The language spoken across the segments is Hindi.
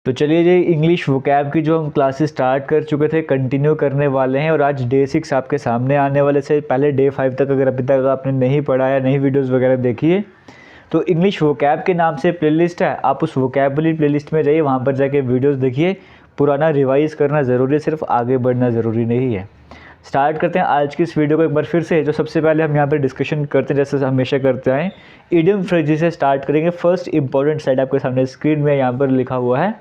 तो चलिए जी, इंग्लिश वोकैब की जो हम क्लासेस स्टार्ट कर चुके थे कंटिन्यू करने वाले हैं और आज डे 6 आपके सामने आने वाले से पहले डे 5 तक अगर अभी तक आपने नहीं पढ़ा या नहीं वीडियोस वगैरह देखी है तो इंग्लिश वोकैब के नाम से प्लेलिस्ट है, आप उस वोकैबुलरी प्लेलिस्ट में जाइए, वहाँ पर जाके वीडियोस देखिए। पुराना रिवाइज़ करना ज़रूरी है, सिर्फ आगे बढ़ना ज़रूरी नहीं है। स्टार्ट करते हैं आज की इस वीडियो को एक बार फिर से। जो सबसे पहले हम यहाँ पर डिस्कशन करते हैं जैसे हमेशा करते हैं, इडियम फ्रेजेस से स्टार्ट करेंगे। फर्स्ट इंपॉर्टेंट साइड आपके सामने स्क्रीन में यहाँ पर लिखा हुआ है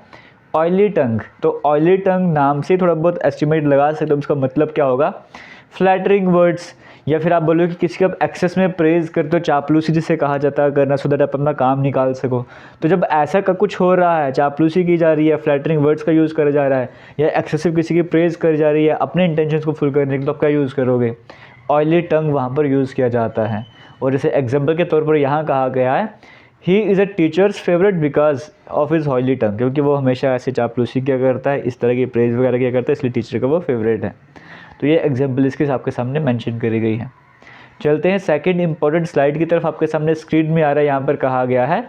ऑयली टंग। तो ऑयली टंग नाम से थोड़ा बहुत एस्टिमेट लगा सकते हो उसका मतलब क्या होगा। फ्लैटरिंग वर्ड्स, या फिर आप बोलो कि किसी का एक्सेस में प्रेज करते हो, चापलूसी जिसे कहा जाता है करना, सो दैट आप अपना काम निकाल सको। तो जब ऐसा का कुछ हो रहा है, चापलूसी की जा रही है, फ्लैटरिंग वर्ड्स का यूज़ करा जा रहा है, या एक्सेसिव किसी की प्रेज करी जा रही है अपने इंटेंशंस को फुल करने के लिए, तो आप क्या यूज़ करोगे? ऑयली टंग वहाँ पर यूज़ किया जाता है। और जैसे एग्जाम्पल के तौर पर यहाँ कहा गया है he is a teachers favourite because of his oily tongue, क्योंकि वो हमेशा ऐसे चापलूसी किया करता है, इस तरह की प्रेज वगैरह किया करता है, इसलिए टीचर का वो फेवरेट है। तो ये एग्जाम्पल इसके आपके सामने मेंशन करी गई है। चलते हैं सेकंड इंपॉर्टेंट स्लाइड की तरफ। आपके सामने स्क्रीन में आ रहा है, यहाँ पर कहा गया है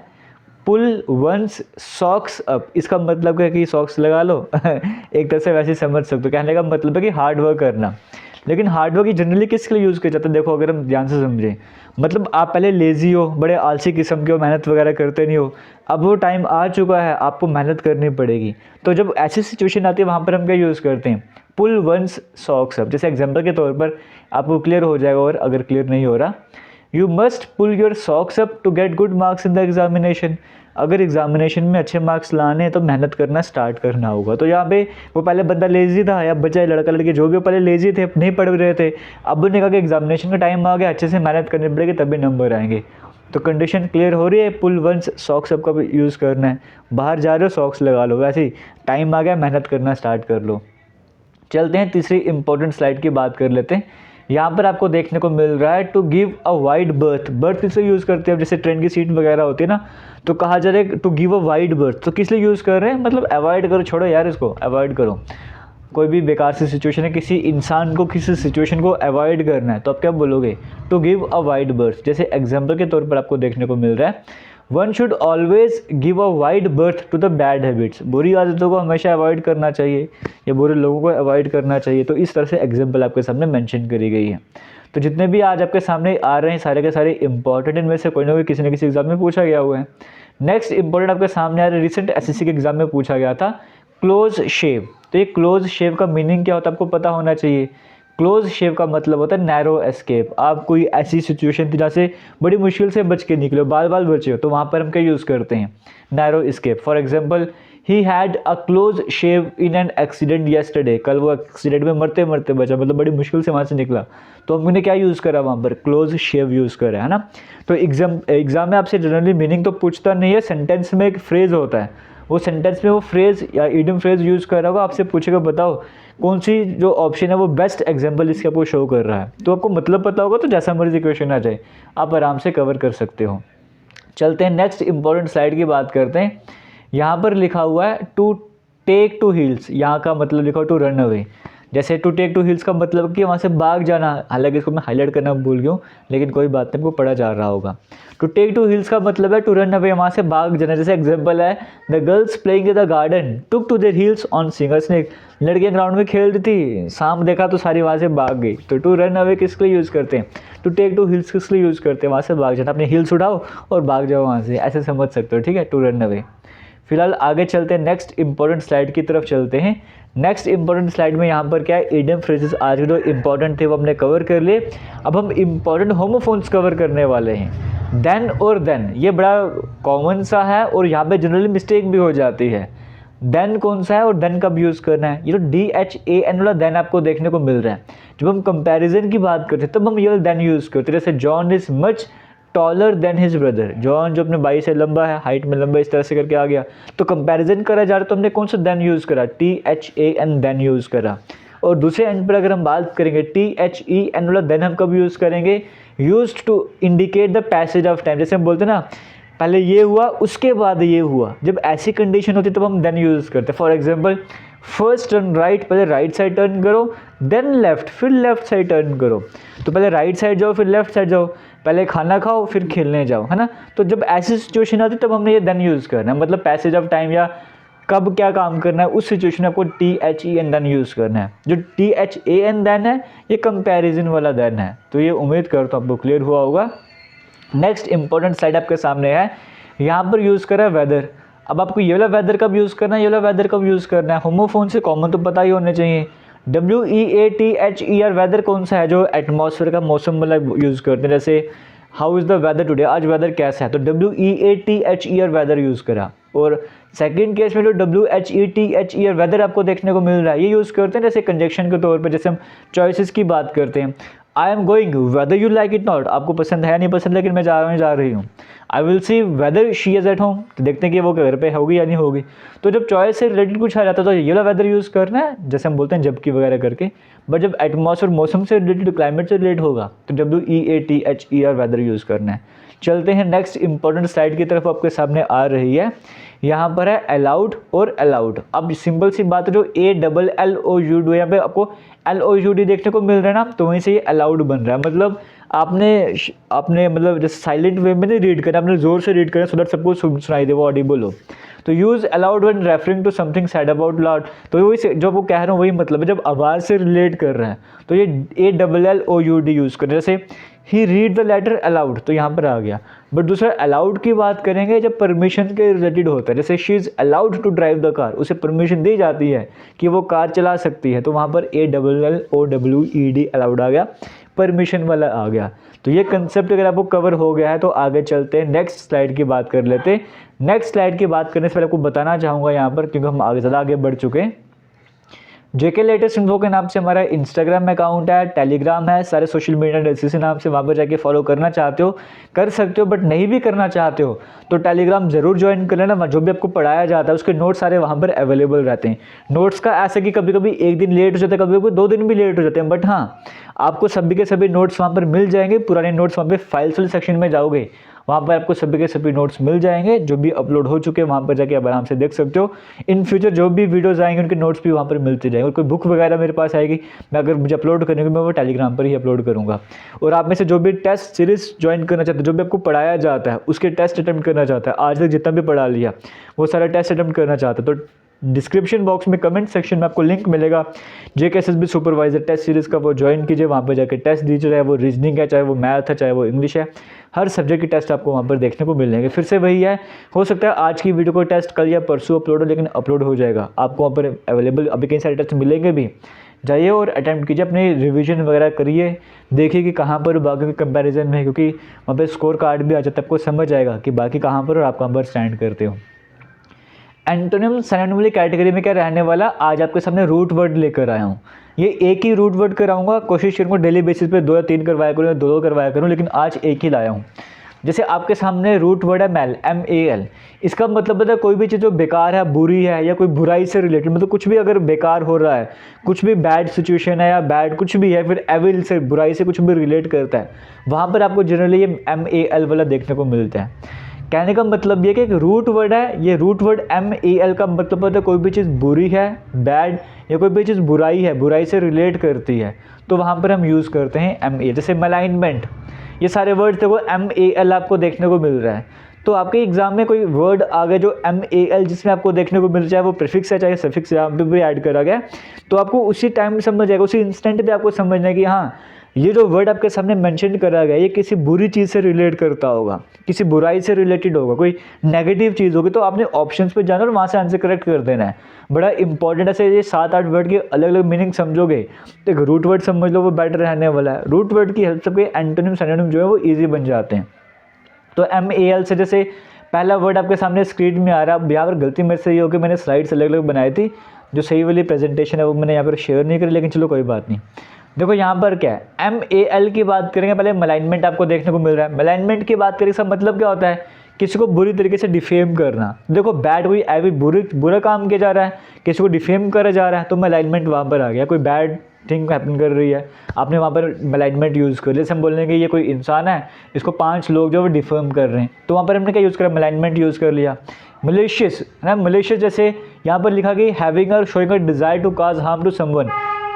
पुल वंस सॉक्स अप। इसका मतलब है कि सॉक्स लगा लो एक तरह से वैसे समझ सकते हो। कहने का मतलब है कि हार्ड वर्क करना। लेकिन हार्ड वर्क जनरली किसके लिए यूज़ किया जाता है? देखो अगर हम ध्यान से समझें, मतलब आप पहले लेज़ी हो, बड़े आलसी किस्म के हो, मेहनत वगैरह करते नहीं हो, अब वो टाइम आ चुका है, आपको मेहनत करनी पड़ेगी। तो जब ऐसी सिचुएशन आती है वहाँ पर हम क्या यूज़ करते हैं? पुल वंस सॉक्स अप। जैसे एग्जाम्पल के तौर पर आपको क्लियर हो जाएगा, और अगर क्लियर नहीं हो रहा, you must pull your socks up to get good marks in the examination. अगर एग्जामिनेशन में अच्छे मार्क्स लाने हैं तो मेहनत करना स्टार्ट करना होगा। तो यहाँ पे वो पहले बंदा लेजी था, या बच्चा लड़का लड़की जो भी पहले लेजी थे, नहीं पढ़ रहे थे, अब उन्होंने कहा कि एग्जामिनेशन का टाइम आ गया, अच्छे से मेहनत करनी पड़ेगी तभी नंबर आएंगे। तो कंडीशन क्लियर हो रही है, पुल वंस सॉक्स अप का भी यूज़ करना है। बाहर जा रहे हो सॉक्स लगा लो, वैसे ही टाइम आ गया मेहनत करना स्टार्ट कर लो। चलते हैं तीसरी इंपॉर्टेंट स्लाइड की बात कर लेते हैं। यहाँ पर आपको देखने को मिल रहा है to give a wide berth. Berth किस लिए यूज़ करते हैं? जैसे ट्रेन की सीट वगैरह होती है ना, तो कहा जा रहा है to give a wide berth. तो किस लिए यूज़ कर रहे हैं? मतलब अवॉइड करो, छोड़ो यार इसको, अवॉइड करो। कोई भी बेकार सी सिचुएशन है, किसी इंसान को किसी सिचुएशन को अवॉइड करना है, तो आप क्या बोलोगे? To give a wide berth. जैसे एग्जाम्पल के तौर पर आपको देखने को मिल रहा है one should always give a wide berth to the bad habits. बुरी आदतों को हमेशा अवॉइड करना चाहिए, या बुरे लोगों को अवॉइड करना चाहिए। तो इस तरह से एग्जाम्पल आपके सामने मेंशन करी गई है। तो जितने भी आज आपके सामने आ रहे हैं सारे के सारे इंपॉर्टेंट, इनमें से कोई ना कोई किसी न किसी एग्जाम में पूछा गया हुआ है। नेक्स्ट इंपॉर्टेंट आपके सामने आ रहा है, रिसेंट एसएससी के एग्जाम में पूछा गया था क्लोज शेव। तो ये क्लोज शेव का मीनिंग क्या होता है आपको पता होना चाहिए। क्लोज शेव का मतलब होता है नैरो एस्केप। आप कोई ऐसी सिचुएशन थी जहाँ से बड़ी मुश्किल से बच के निकले हो, बाल बाल बचे हो, तो वहाँ पर हम क्या यूज़ करते हैं? Narrow escape. For example he had a close shave in an accident yesterday. कल वो एक्सीडेंट में मरते मरते बचा, मतलब बड़ी मुश्किल से वहाँ से निकला, तो हमने क्या यूज़ करा वहाँ पर? क्लोज शेव यूज़ करा है ना। तो एग्जाम में आपसे जनरली मीनिंग तो पूछता नहीं है, सेंटेंस में एक फ्रेज होता है, वो सेंटेंस में वो फ्रेज या इडियम फ्रेज यूज़ कर रहा होगा, आपसे पूछेगा बताओ कौन सी जो ऑप्शन है वो बेस्ट एग्जाम्पल इसके आपको शो कर रहा है। तो आपको मतलब पता होगा तो जैसा मर्जी क्वेश्चन आ जाए आप आराम से कवर कर सकते हो। चलते हैं नेक्स्ट इंपॉर्टेंट स्लाइड की बात करते हैं। यहाँ पर लिखा हुआ है टू टेक टू हिल्स। यहाँ का मतलब लिखा हुआ टू रन अवे। जैसे टू टेक टू हिल्स का मतलब कि वहाँ से भाग जाना, हालांकि इसको मैं हाईलाइट करना भूल गया हूँ, लेकिन कोई बात नहीं, आपको पढ़ा जा रहा होगा। टू टेक टू हिल्स का मतलब है टू रन अवे, वहाँ से भाग जाना। जैसे एग्जाम्पल है the girls playing in the garden took to their heels on seeing a snake. लड़कियाँ ग्राउंड में खेल रही थी, सांप देखा तो सारी वहाँ से भाग गई। तो टू रन अवे किस लिए यूज़ करते हैं? टू टेक टू हिल्स किस लिए यूज़ करते हैं? वहाँ से भाग जाना, अपने हिल्स उठाओ और भाग जाओ वहाँ से, ऐसे समझ सकते हो, ठीक है, टू रन अवे। फिलहाल आगे चलते हैं, नेक्स्ट इंपॉर्टेंट स्लाइड की तरफ चलते हैं। नेक्स्ट इंपॉर्टेंट स्लाइड में यहाँ पर क्या है, इडियम फ्रेजेस आज के जो इंपॉर्टेंट थे वो हमने कवर कर लिए। अब हम इंपॉर्टेंट होमोफोन्स कवर करने वाले हैं। देन और देन, ये बड़ा कॉमन सा है और यहाँ पे जनरली मिस्टेक भी हो जाती है। देन कौन सा है और देन कब यूज़ करना है? ये जो DHAN वाला देन आपको देखने को मिल रहा है, जब हम कंपैरिजन की बात करते हैं तब हम ये देन यूज़ करते हैं। जैसे John is much taller than his brother, John जो अपने भाई से लंबा है, हाइट में लंबा, इस तरह से करके आ गया। तो कंपैरिजन करा जा रहा है तो हमने कौन सा देन यूज़ करा? THAN देन यूज़ करा। और दूसरे एंड पर अगर हम बात करेंगे THEN वाला देन हम कब यूज़ करेंगे? Used to indicate the passage of time. जैसे हम बोलते हैं ना पहले ये हुआ उसके बाद ये हुआ, जब ऐसी कंडीशन होती है तब हम देन यूज़ करते हैं। For example first turn right, पहले राइट साइड टर्न करो, देन लेफ्ट, फिर लेफ्ट साइड टर्न करो। तो पहले राइट साइड जाओ फिर लेफ्ट साइड जाओ, पहले खाना खाओ फिर खेलने जाओ, है ना। तो जब ऐसी सिचुएशन आती है तब हमने ये देन यूज़ करना है, मतलब पैसेज ऑफ टाइम या कब क्या काम करना है, उस सिचुएशन में आपको THEN देन यूज़ करना है। जो THAN देन है ये कंपैरिजन वाला देन है। तो ये उम्मीद करता हूँ आपको क्लियर हुआ होगा। नेक्स्ट इंपॉर्टेंट स्लाइड आपके सामने है, यहाँ पर यूज़ करा है वेदर। अब आपको ये वाला वेदर कब यूज़ करना है, ये वाला वेदर कब यूज़ करना है, होमोफोन से कॉमन तो पता ही होने चाहिए। WEATHER वेदर कौन सा है, जो एटमॉस्फेयर का मौसम वाला यूज़ करते हैं। जैसे how is the weather today, आज वेदर कैसा है, तो WEATHER वेदर यूज़ करा। और सेकंड केस में जो WHETHER वेदर आपको देखने को मिल रहा है, ये यूज़ करते हैं जैसे कंजक्शन के तौर पर। जैसे हम चॉइसेस की बात करते हैं, I am going whether you like it not, आपको पसंद है नहीं पसंद, लेकिन मैं जा रही हूँ। I will see whether she is at home, तो देखते हैं कि वो घर पे होगी या नहीं होगी। तो जब चॉइस से रिलेटेड कुछ आ जाता है तो ये वाला वेदर यूज़ करना है, जैसे हम बोलते हैं जबकि वगैरह करके। बट जब एटमॉस्फेयर मौसम से रिलेटेड, क्लाइमेट से रिलेटेड होगा, तो WEATHER वेदर यूज़ करना है। चलते हैं नेक्स्ट इंपॉर्टेंट स्लाइड की तरफ, आपके सामने आ रही है। यहाँ पर है अलाउड और अलाउड। अब सिंपल सी बात है, जो ALLOUD यहाँ पे आपको LOUD देखने को मिल रहा है ना, तो वहीं से ये अलाउड बन रहा है। मतलब आपने मतलब जैसे साइलेंट वे में नहीं रीड करना, आपने ज़ोर से रीड करना सो दैट सबको सुनाई दे, वो ऑडिबल हो। तो use aloud when referring to something said about loud, तो वही जो आपको कह रहा हूँ वही मतलब है, जब आवाज़ से रिलेट कर रहा है तो ये ALLOUD यूज़ कर रहे हैं। जैसे ही रीड द लेटर अलाउड, तो यहाँ पर आ गया। बट दूसरा अलाउड की बात करेंगे जब परमिशन के रिलेटेड होता है। जैसे she is allowed to drive the car, उसे परमिशन दी जाती है कि वो कार चला सकती है, तो वहाँ पर ALLOWED अलाउड आ गया, परमिशन वाला आ गया। तो ये कंसेप्ट अगर आपको कवर हो गया है तो आगे चलते हैं, नेक्स्ट स्लाइड की बात कर लेते हैं। नेक्स्ट स्लाइड की बात करने से पहले आपको बताना चाहूँगा यहाँ पर, क्योंकि हम ज़्यादा आगे बढ़ चुके हैं, JK लेटेस्ट इन्फो के नाम से हमारा इंस्टाग्राम अकाउंट है, टेलीग्राम है, सारे सोशल मीडिया इसी नाम से, वहाँ पर जाके फॉलो करना चाहते हो कर सकते हो, बट नहीं भी करना चाहते हो तो टेलीग्राम ज़रूर ज्वाइन कर लेना। जो भी आपको पढ़ाया जाता है उसके नोट्स सारे वहाँ पर अवेलेबल रहते हैं। नोट्स का ऐसा कि कभी कभी एक दिन लेट हो जाता है, कभी कभी 2 दिन भी लेट हो जाते हैं, बट हाँ आपको सभी के सभी नोट्स वहाँ पर मिल जाएंगे। पुराने नोट्स वहाँ पर फाइल्स वाले सेक्शन में जाओगे, वहाँ पर आपको सभी के सभी नोट्स मिल जाएंगे, जो भी अपलोड हो चुके हैं वहाँ पर जाके आप आराम से देख सकते हो। इन फ्यूचर जो भी वीडियोस आएंगे उनके नोट्स भी वहाँ पर मिलते जाएंगे। और कोई बुक वगैरह मेरे पास आएगी, मैं अगर मुझे अपलोड करने को, मैं वो टेलीग्राम पर ही अपलोड करूँगा। और आप में से जो भी टेस्ट सीरीज़ ज्वाइन करना चाहते हैं, जो भी आपको पढ़ाया जाता है उसके टेस्ट अटैम्प्ट करना चाहता है, आज तक जितना भी पढ़ा लिया वो सारा टेस्ट अटैम्प्ट करना चाहता है, तो डिस्क्रिप्शन बॉक्स में कमेंट सेक्शन में आपको लिंक मिलेगा JK SSB supervisor test series का, वो ज्वाइन कीजिए। वहाँ पर जाकर टेस्ट दीजिए, चाहे वो रीजनिंग है, चाहे वो मैथ है, चाहे वो इंग्लिश है, हर सब्जेक्ट की टेस्ट आपको वहाँ पर देखने को मिल जाएंगे। फिर से वही है, हो सकता है आज की वीडियो को टेस्ट कल या परसों अपलोड हो, लेकिन अपलोड हो जाएगा। आपको वहाँ पर अवेलेबल अभी कई सारे टेस्ट मिलेंगे भी, जाइए और अटैम्प्ट कीजिए, अपनी रिवीजन वगैरह करिए, देखिए कि कहाँ पर बाकी के कंपैरिजन में है, क्योंकि वहाँ पर स्कोर कार्ड भी आ जाता है, आपको समझ आएगा कि बाकी कहाँ पर और आप कहाँ पर स्टैंड करते हो। एंटोनिम सिनोनिम वाली कैटेगरी में क्या रहने वाला, आज आपके सामने रूट वर्ड लेकर आया हूँ। ये एक ही रूट वर्ड कराऊंगा, कोशिश करूँगा डेली बेसिस पे 2 या 3 करवाया करूँ या 2 करवाया करूँ, लेकिन आज एक ही लाया हूँ। जैसे आपके सामने रूट वर्ड है मैल, MAL, इसका मतलब है कोई भी चीज़ जो बेकार है, बुरी है, या कोई बुराई से रिलेटेड, मतलब कुछ भी अगर बेकार हो रहा है, कुछ भी बैड सिचुएशन है या बैड कुछ भी है, फिर एविल से, बुराई से कुछ भी रिलेट करता है, वहाँ पर आपको जनरली ये MAL वाला देखने को मिलता है। कहने का मतलब ये कि एक रूट वर्ड है, ये रूट वर्ड MAL का मतलब होता है कोई भी चीज़ बुरी है, बैड, या कोई भी चीज़ बुराई है, बुराई से रिलेट करती है, तो वहाँ पर हम यूज़ करते हैं MAL। जैसे मलाइनमेंट, ये सारे वर्ड देखो MAL आपको देखने को मिल रहा है। तो आपके एग्जाम में कोई वर्ड आ गया जो MAL जिसमें आपको देखने को मिल जाए, वो प्रीफिक्स है चाहे सफिक्स है, यहाँ पे भी ऐड करा गया, तो आपको उसी टाइम में समझ आएगा, उसी इंस्टेंट पे आपको समझना है कि हाँ ये जो वर्ड आपके सामने मेंशन करा गया ये किसी बुरी चीज़ से रिलेट करता होगा, किसी बुराई से रिलेटेड होगा, कोई नेगेटिव चीज़ होगी, तो आपने ऑप्शंस पे जाना और वहाँ से आंसर करेक्ट कर देना है। बड़ा इंपॉर्टेंट है। ये 7-8 वर्ड के अलग अलग मीनिंग समझोगे तो एक रूट वर्ड समझ लो, वो बेटर रहने वाला है। रूट वर्ड की हेल्प से आपके एंटोनिम सिनोनिम जो है वो ईजी बन जाते हैं। तो MAL से जैसे पहला वर्ड आपके सामने स्क्रीन में आ रहा है, अब यहाँ पर गलती मेरे से ये हो कि मैंने स्लाइड्स अलग अलग बनाई थी, जो सही वाली प्रेजेंटेशन है वो मैंने यहाँ पर शेयर नहीं करी, लेकिन चलो कोई बात नहीं। देखो यहाँ पर क्या है, MAL की बात करेंगे, पहले मलाइनमेंट आपको देखने को मिल रहा है। मलाइनमेंट की बात करें, इसका मतलब क्या होता है, किसी को बुरी तरीके से डिफेम करना। देखो बैड कोई एवी बुरा काम किया जा रहा है, किसी को डिफेम करा जा रहा है, तो मलाइनमेंट वहाँ पर आ गया। कोई बैड थिंग हैपन कर रही है, आपने वहाँ पर मलाइनमेंट यूज़ कर लिया। जैसे हम बोल रहे हैं कि ये कोई इंसान है, इसको 5 लोग जो वो डिफेम कर रहे हैं, तो वहाँ पर हमने क्या यूज़ करा, मलाइनमेंट यूज़ कर लिया। मलेशियस है ना, मलेशियस जैसे यहाँ पर लिखा कि हैविंग और showing a desire to cause harm to someone,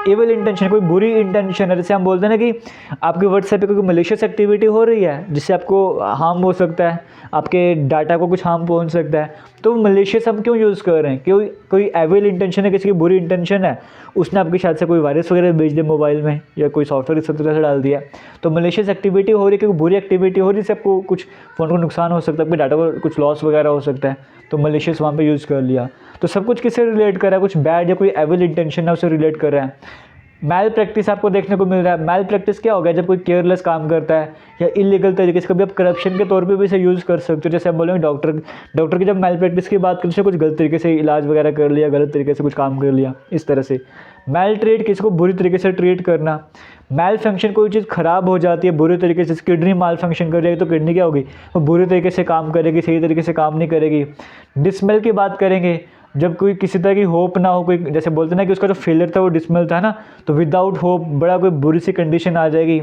evil intention, कोई बुरी इंटेंशन है। जैसे हम बोलते हैं ना कि आपके व्हाट्सएप पे कोई मलेशियस एक्टिविटी हो रही है जिससे आपको हार्म हो सकता है, आपके डाटा को कुछ हार्म पहुंच सकता है, तो मलेशियस हम क्यों यूज़ कर रहे हैं? क्यों कोई एविल इंटेंशन है, किसी की बुरी इंटेंशन है, उसने आपके शायद से कोई वायरस वगैरह भेज दिया मोबाइल में या कोई सॉफ्टवेयर इस तरह से डाल दिया। तो मलेशियस एक्टिविटी हो रही है, क्योंकि बुरी एक्टिविटी हो रही है, जिससे आपको कुछ फ़ोन को नुकसान हो सकता है, आपके डाटा को कुछ लॉस वगैरह हो सकता है, तो मलेशियस वहाँ पे यूज़ कर लिया। तो सब कुछ किससे रिलेट कर रहा है? कुछ बैड या कोई एविल इंटेंशन है उससे रिलेट कर रहा है। मैल प्रैक्टिस आपको देखने को मिल रहा है। मैल प्रैक्टिस क्या हो गया? जब कोई केयरलेस काम करता है या इलीगल तरीके से, कभी आप करप्शन के तौर पे भी इसे यूज़ कर सकते हो। जैसे आप बोलेंगे डॉक्टर की जब मैल प्रैक्टिस की बात करें, कुछ गलत तरीके से इलाज वगैरह कर लिया, गलत तरीके से कुछ काम कर लिया, इस तरह से। मैल ट्रीट, किसी को बुरी तरीके से ट्रीट करना। मैल फंक्शन, कोई चीज़ ख़राब हो जाती है बुरी तरीके से, किडनी माल फंक्शन कर जाएगी तो किडनी क्या होगी? वो बुरी तरीके से काम करेगी, सही तरीके से काम नहीं करेगी। डिसमेल की बात करेंगे, जब कोई किसी तरह की होप ना हो, कोई जैसे बोलते हैं ना कि उसका जो फेलियर था वो डिसमेल था ना, तो विदाउट होप बड़ा कोई बुरी सी कंडीशन आ जाएगी।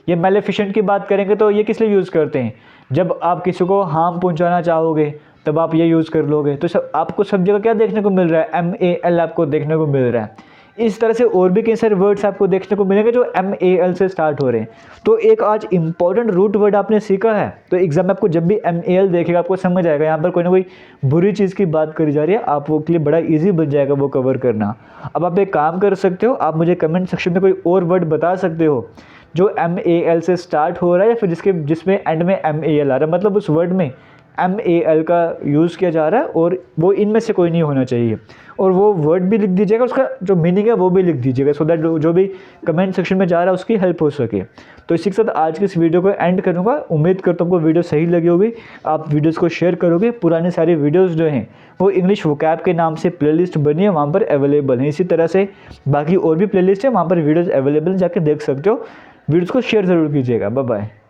ये मेलेफिशेंट की बात करेंगे तो ये किस लिए यूज़ करते हैं? जब आप किसी को हार्म पहुंचाना चाहोगे तब आप ये यूज़ कर लोगे। तो सब आपको सब जगह क्या देखने को मिल रहा है? MAL आपको देखने को मिल रहा है। इस तरह से और भी कई सारे वर्ड्स आपको देखने को मिलेंगे जो MAL से स्टार्ट हो रहे हैं। तो एक आज इंपॉर्टेंट रूट वर्ड आपने सीखा है, तो एग्जाम में आपको जब भी MAL देखेगा आपको समझ आएगा यहाँ पर कोई ना कोई बुरी चीज़ की बात करी जा रही है, आप वो के लिए बड़ा ईजी बन जाएगा वो कवर करना। अब आप एक काम कर सकते हो, आप मुझे कमेंट सेक्शन में कोई और वर्ड बता सकते हो जो MAL से स्टार्ट हो रहा है या फिर जिसमें एंड में MAL आ रहा है, मतलब उस वर्ड में MAL का यूज़ किया जा रहा है और वो इनमें से कोई नहीं होना चाहिए। और वो वर्ड भी लिख दीजिएगा, उसका जो मीनिंग है वो भी लिख दीजिएगा, सो दैट जो भी कमेंट सेक्शन में जा रहा है उसकी हेल्प हो सके। तो इसी के साथ आज की इस वीडियो को एंड करूँगा। उम्मीद करता हूँ आपको वीडियो सही लगी होगी, आप वीडियोज़ को शेयर करोगे। पुरानी सारी वीडियोज़ जो हैं वो इंग्लिश वोकैब के नाम से प्लेलिस्ट बनी है, वहाँ पर अवेलेबल है। इसी तरह से बाकी और भी प्लेलिस्ट है, वहाँ पर वीडियोज़ अवेलेबल, जाके देख सकते हो। वीडियोज़ को शेयर ज़रूर कीजिएगा। Bye bye.